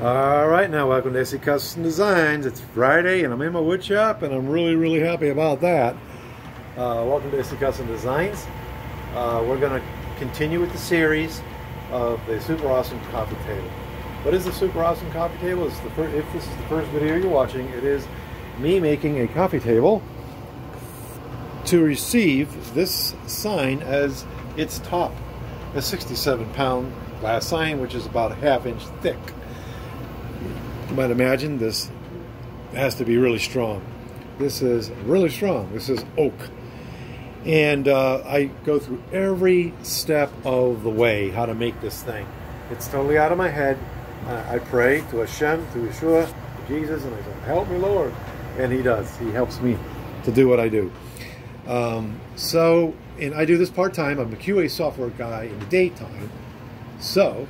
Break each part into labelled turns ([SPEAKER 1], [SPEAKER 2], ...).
[SPEAKER 1] Alright, now welcome to SC Custom Designs. It's Friday and I'm in my wood shop and I'm really happy about that. Welcome to SC Custom Designs. We're going to continue with the series of the Super Awesome Coffee Table. What is the Super Awesome Coffee Table? If this is the first video you're watching, it is me making a coffee table to receive this sign as its top. A 67-pound glass sign, which is about a ½ inch thick. You might imagine this has to be really strong. This is really strong. This is oak. And I go through every step of the way how to make this thing. It's totally out of my head. I pray to Hashem, to Yeshua, to Jesus, and I say, help me, Lord. And He does. He helps me to do what I do. And I do this part-time. I'm a QA software guy in the daytime. So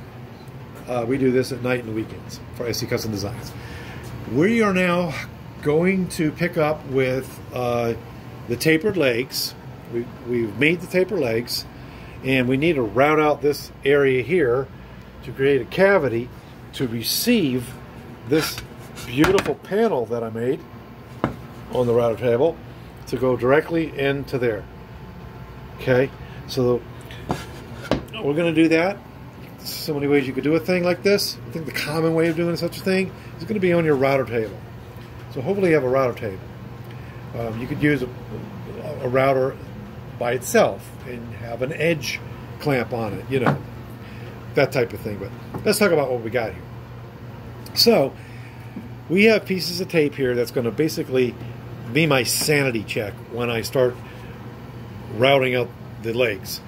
[SPEAKER 1] we do this at night and the weekends for SC Custom Designs. We are now going to pick up with the tapered legs. We've made the tapered legs, and we need to route out this area here to create a cavity to receive this beautiful panel that I made on the router table to go directly into there. Okay, so we're going to do that. So many ways you could do a thing like this. I think the common way of doing such a thing is going to be on your router table. So hopefully you have a router table. You could use a router by itself and have an edge clamp on it, you know, that type of thing. But let's talk about what we got here. So we have pieces of tape here that's going to basically be my sanity check when I start routing out the legs.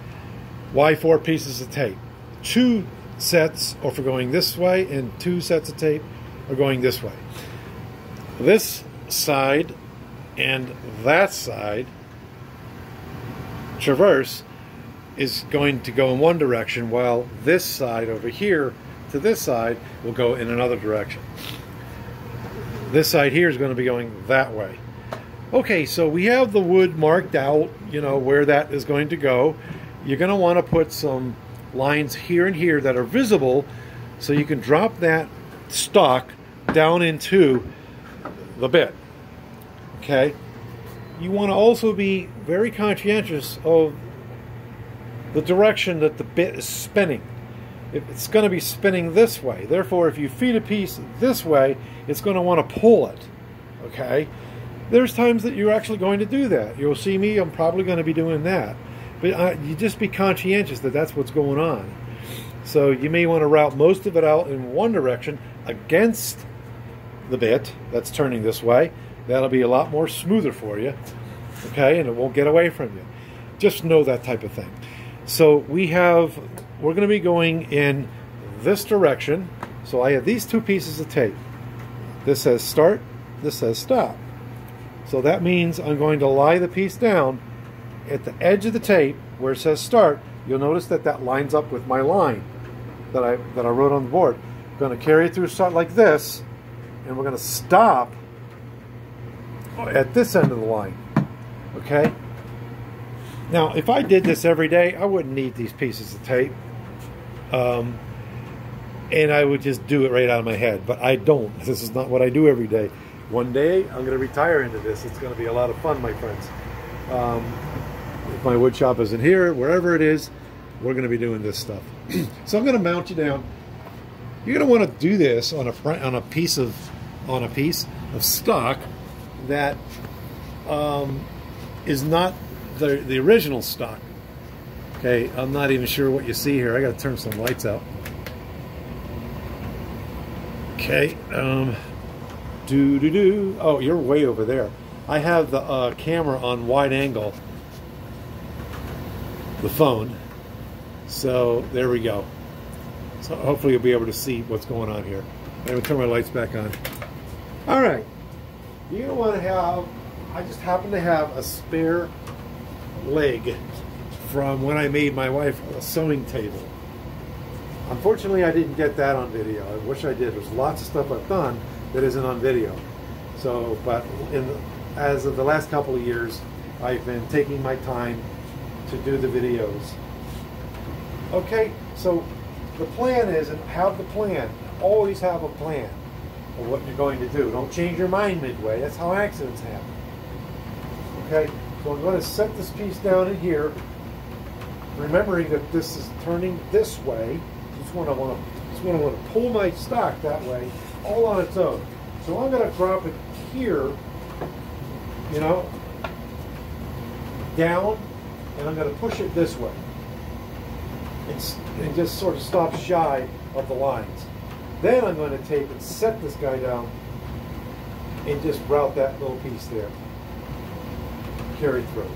[SPEAKER 1] Why 4 pieces of tape? 2 sets are for going this way and 2 sets of tape are going this way. This side and that side traverse is going to go in one direction, while this side over here to this side will go in another direction. This side here is going to be going that way. Okay, so we have the wood marked out, you know, where that is going to go. You're going to want to put some lines here and here that are visible so you can drop that stock down into the bit. Okay? You want to also be very conscientious of the direction that the bit is spinning. It's going to be spinning this way. Therefore, if you feed a piece this way, it's going to want to pull it. Okay? There's times that you're actually going to do that. You'll see me, I'm probably going to be doing that. But you just be conscientious that that's what's going on. So you may want to route most of it out in one direction against the bit that's turning this way. That'll be a lot more smoother for you. Okay, and it won't get away from you. Just know that type of thing. So we're going to be going in this direction. So I have these 2 pieces of tape. This says start, this says stop. So that means I'm going to lie the piece down at the edge of the tape where it says start. You'll notice that that lines up with my line that I wrote on the board. I'm going to carry it through start like this, and we're going to stop at this end of the line. Okay? Now, if I did this every day, I wouldn't need these pieces of tape. And I would just do it right out of my head. But I don't. This is not what I do every day. One day, I'm going to retire into this. It's going to be a lot of fun, my friends. If my wood shop isn't here, wherever it is, we're going to be doing this stuff. So I'm going to mount you down. You're going to want to do this on a piece of stock that is not the original stock. Okay, I'm not even sure what you see here. I got to turn some lights out. Okay. Oh, you're way over there. I have the camera on wide angle, the phone. So there we go. So hopefully you'll be able to see what's going on here. I'm going to turn my lights back on. All right. You're going to want to have, I just happen to have a spare leg from when I made my wife a sewing table. Unfortunately, I didn't get that on video. I wish I did. There's lots of stuff I've done that isn't on video. So, but as of the last couple of years, I've been taking my time to do the videos. Okay, so the plan is, and have the plan. always have a plan of what you're going to do. Don't change your mind midway. That's how accidents happen. Okay, so I'm going to set this piece down in here, remembering that this is turning this way. Just want to pull my stock that way, all on its own. So I'm going to drop it here, you know, down, and I'm going to push it this way. And just sort of stop shy of the lines. Then I'm going to tape and set this guy down and just route that little piece there. Carry through.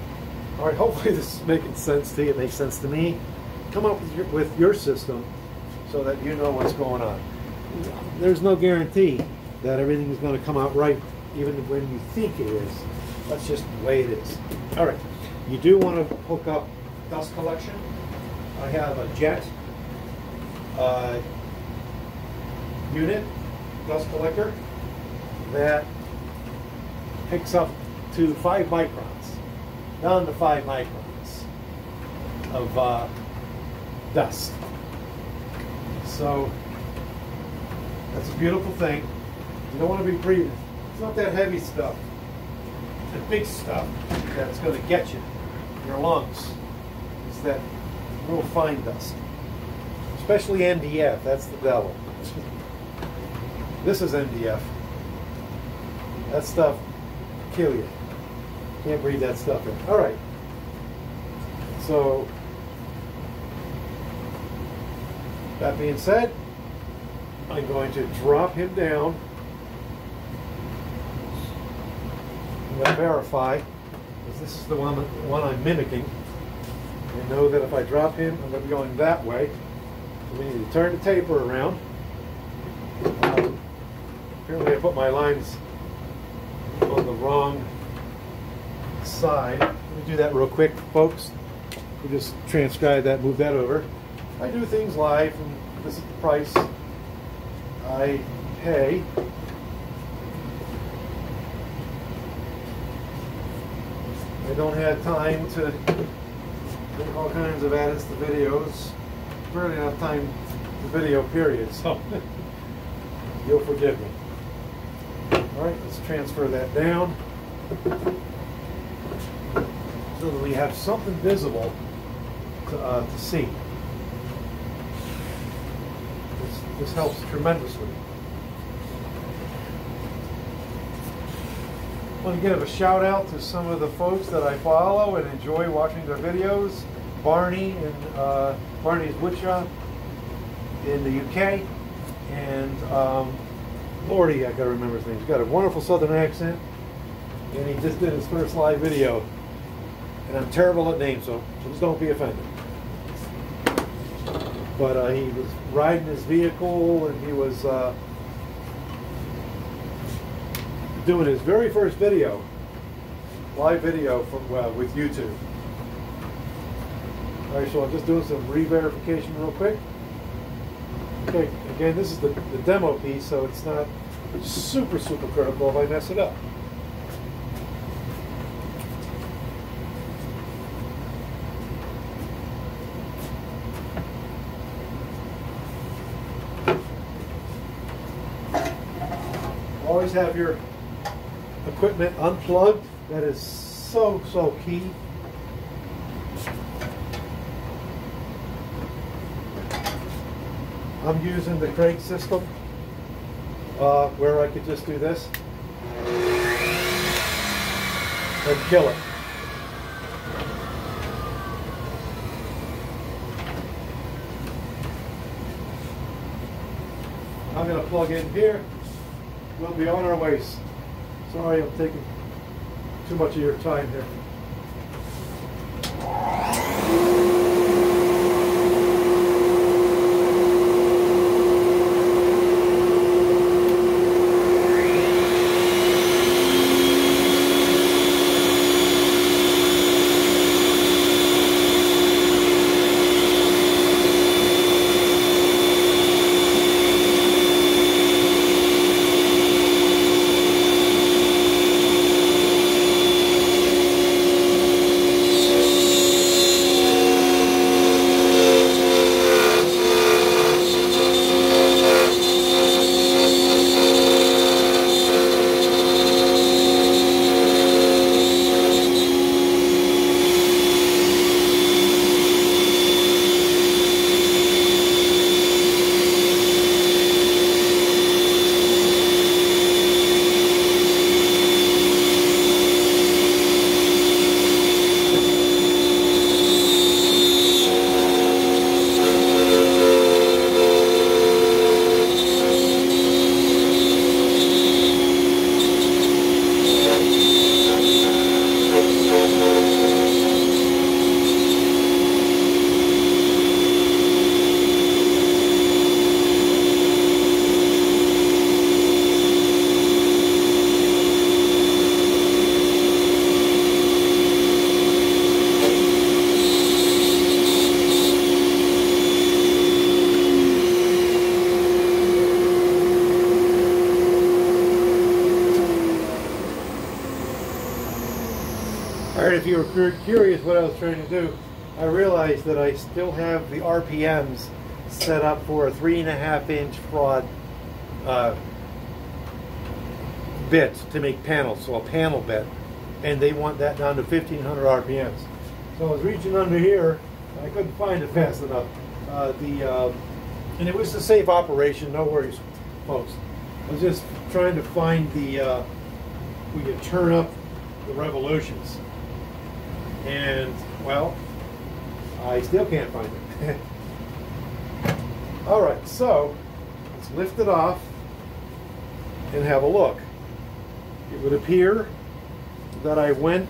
[SPEAKER 1] All right, hopefully this is making sense to you. It makes sense to me. Come up with your system so that you know what's going on. There's no guarantee that everything is going to come out right, even when you think it is. That's just the way it is. All right, you do want to hook up dust collection. I have a jet unit dust collector that picks up to 5 microns, down to 5 microns of dust. So that's a beautiful thing. You don't want to be breathing. It's not that heavy stuff. The big stuff that's going to get you in your lungs. It's that real fine dust. Especially MDF. That's the devil. This is MDF. That stuff will kill you. Can't breathe that stuff in. All right. So that being said, I'm going to drop him down. I'm going to verify, because this is the one I'm mimicking. I know that if I drop him, I'm going to be going that way. So we need to turn the taper around. Apparently I put my lines on the wrong side. Let me do that real quick, folks. We'll just transcribe that, move that over. I do things live, and this is the price I pay. I don't have time to make all kinds of edits to videos. Barely enough time to video, period, so you'll forgive me. Alright, let's transfer that down so that we have something visible to see. This helps tremendously. I want to give a shout out to some of the folks that I follow and enjoy watching their videos. Barney and Barney's Woodshop in the UK, and Lordy, I gotta remember his name. He's got a wonderful southern accent, and he just did his first live video. And I'm terrible at names, so please don't be offended. But he was riding his vehicle, and he was doing his very first video, live video from, with YouTube. All right, so I'm just doing some re-verification real quick. Okay, again, this is the demo piece, so it's not super critical if I mess it up. Always have your equipment unplugged. That is so key. I'm using the crank system where I could just do this and kill it. I'm going to plug in here. We'll be on our way. Sorry, I'm taking too much of your time here. Sorry if you were curious what I was trying to do. I realized that I still have the RPMs set up for a 3.5-inch fraud bit to make panels, so a panel bit, and they want that down to 1500 RPMs. So I was reaching under here, I couldn't find it fast enough. And it was a safe operation, no worries, folks. I was just trying to find the we could turn up the revolutions, and well, I still can't find it. All right, so let's lift it off and have a look. It would appear that I went,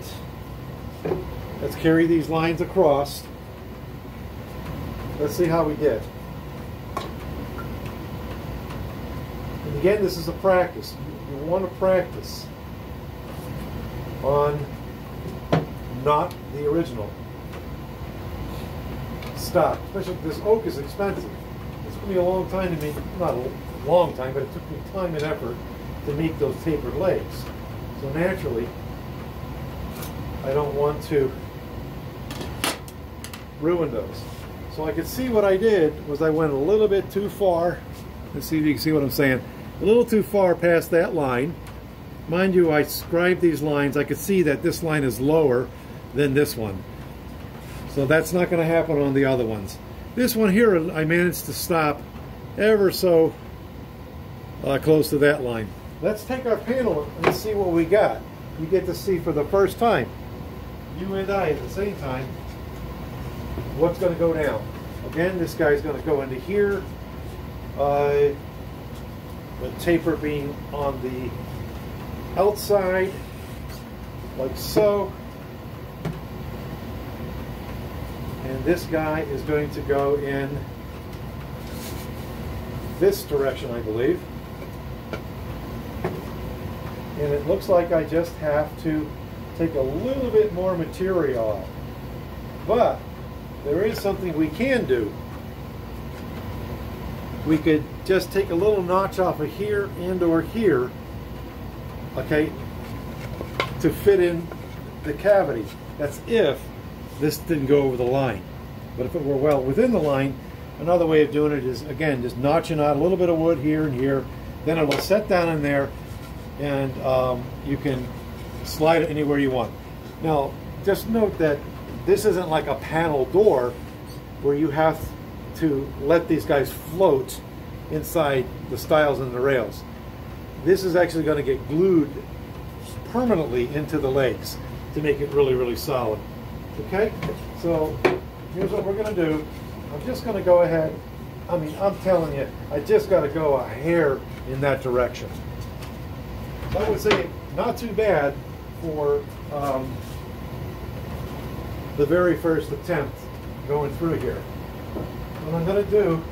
[SPEAKER 1] let's carry these lines across. Let's see how we did. And again, this is a practice. You want to practice on not the original stock. Especially this oak is expensive. It took me a long time to make, not a long time, but it took me time and effort to make those tapered legs. So naturally, I don't want to ruin those. So I could see what I did was I went a little bit too far. Let's see if you can see what I'm saying. A little too far past that line. Mind you, I scribed these lines. I could see that this line is lower than this one. So that's not going to happen on the other ones. This one here, I managed to stop ever so close to that line. Let's take our panel and see what we got. You get to see for the first time, you and I at the same time, what's going to go down. Again, this guy's going to go into here, the taper being on the outside, like so. And this guy is going to go in this direction, I believe. And it looks like I just have to take a little bit more material off. But there is something we can do. We could just take a little notch off of here and or here, okay, to fit in the cavity. That's if this didn't go over the line. But if it were well within the line, another way of doing it is, again, just notching out a little bit of wood here and here. Then it'll set down in there, and you can slide it anywhere you want. Now, just note that this isn't like a panel door where you have to let these guys float inside the stiles and the rails. This is actually going to get glued permanently into the legs to make it really, really solid. Okay, so here's what we're going to do. I'm just going to go ahead. I mean, I'm telling you, I just got to go a hair in that direction. So I would say not too bad for the very first attempt going through here. What I'm going to do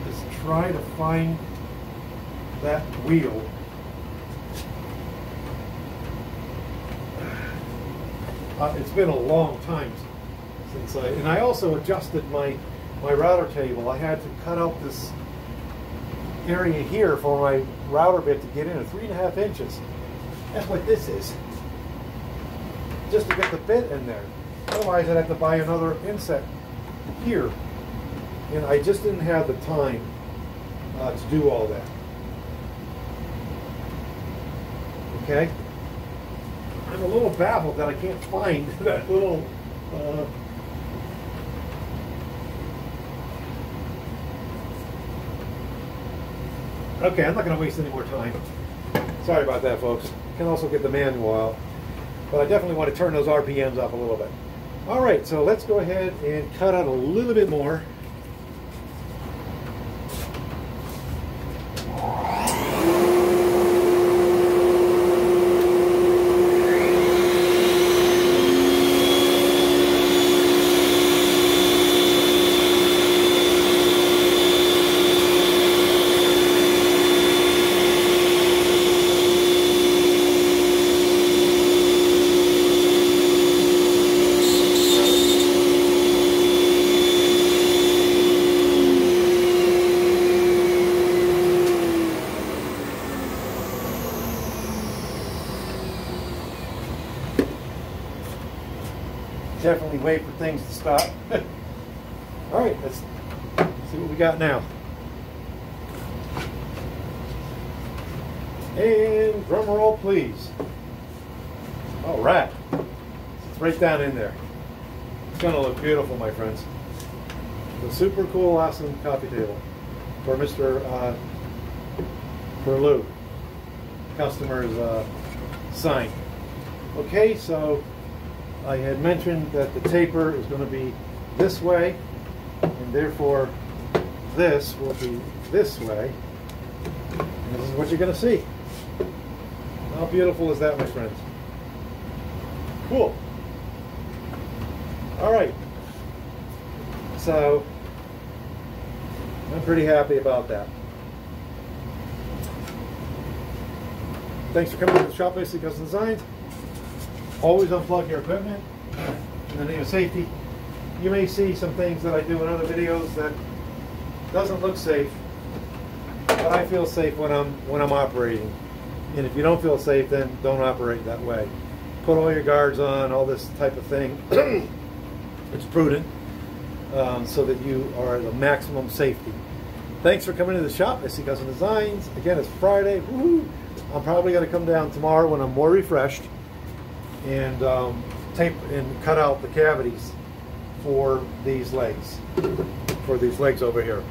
[SPEAKER 1] is try to find that wheel. It's been a long time since and I also adjusted my router table. I had to cut out this area here for my router bit to get in at 3.5 inches. That's what this is. Just to get the bit in there. Otherwise I'd have to buy another inset here. And I just didn't have the time to do all that. Okay? I'm a little baffled that I can't find that little okay, I'm not going to waste any more time. Sorry about that, folks. You can also get the manual out. But I definitely want to turn those RPMs up a little bit. Alright, so let's go ahead and cut out a little bit more. definitely wait for things to stop. All right, let's see what we got now. And drum roll, please. All right, it's right down in there. It's gonna look beautiful, my friends. The super cool, awesome coffee table for Mr. For Lou, customer's sign. Okay, so I had mentioned that the taper is going to be this way, and therefore this will be this way. And this is what you're going to see. How beautiful is that, my friends? Cool. All right. So I'm pretty happy about that. Thanks for coming to the shop, Basic Custom Designs. Always unplug your equipment in the name of safety. You may see some things that I do in other videos that doesn't look safe, but I feel safe when I'm operating. And if you don't feel safe, then don't operate that way. Put all your guards on, all this type of thing. It's prudent, so that you are at the maximum safety. Thanks for coming to the shop, Basic Custom Designs. Again, it's Friday. Woohoo! I'm probably going to come down tomorrow when I'm more refreshed and tape and cut out the cavities for these legs over here.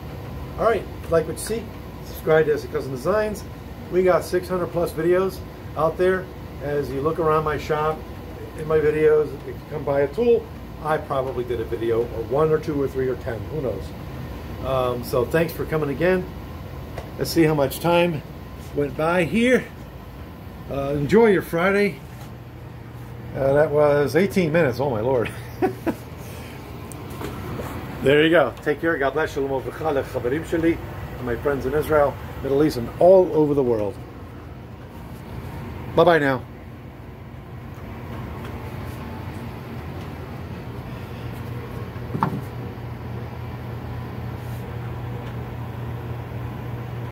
[SPEAKER 1] All right, like what you see, subscribe to Basic Custom Designs. We got 600 plus videos out there. As you look around my shop, in my videos, if you come buy a tool, I probably did a video, or 1 or 2 or 3 or 10, who knows. So thanks for coming again. Let's see how much time went by here. Enjoy your Friday. That was 18 minutes. Oh my Lord. There you go. Take care. God bless you. And my friends in Israel, Middle East, and all over the world. Bye bye now.